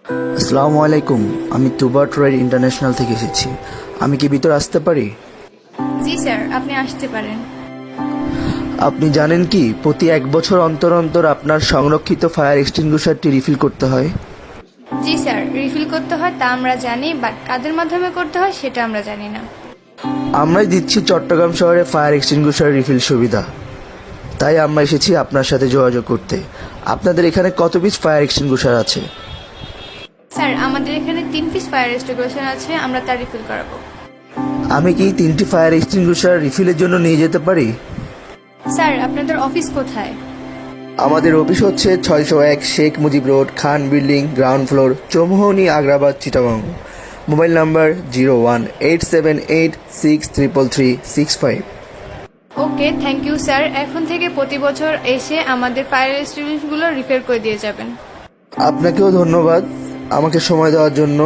আসসালামু আলাইকুম, আমি তুবা ট্রেড ইন্টারন্যাশনাল থেকে এসেছি। আমি কি ভিতরে আসতে পারি? জি স্যার, আপনি আসতে পারেন। আপনি জানেন কি প্রতি 1 বছর অন্তর অন্তর আপনার সংরক্ষিত ফায়ার এক্সটিংগুইশারটি রিফিল করতে হয়? জি স্যার, রিফিল করতে হয় তা আমরা জানি, বাট কাদের মাধ্যমে করতে হয় সেটা আমরা জানি না। আমরাই দিচ্ছি চট্টগ্রাম শহরে ফায়ার এক্সটিংগুইশার রিফিল সুবিধা। তাই আমরা এসেছি আপনার সাথে যোগাযোগ করতে। আপনাদের এখানে কত পিস ফায়ার এক্সটিংগুইশার আছে? স্যার, আমাদের এখানে 3 পিস ফায়ার এক্সটিংগুইশার আছে, আমরা তা রিফিল করাবো। আমি কি 3টি ফায়ার এক্সটিংগুইশার রিফিলের জন্য নিয়ে যেতে পারি? স্যার, আপনাদের অফিস কোথায়? আমাদের অফিস হচ্ছে 601 Sheikh Mujib road, Khan building, ground floor, Chowmuhani, Agrabad, Chittagong. Mobile number 018786333365। Okay, thank you sir. এখন থেকে প্রতি বছর এসে আমাদের ফায়ার এক্সটিংগুইশারগুলো রিপেয়ার করে দিয়ে যাবেন। আপনাকেও ধন্যবাদ আমাকে সময় দেওয়ার জন্য।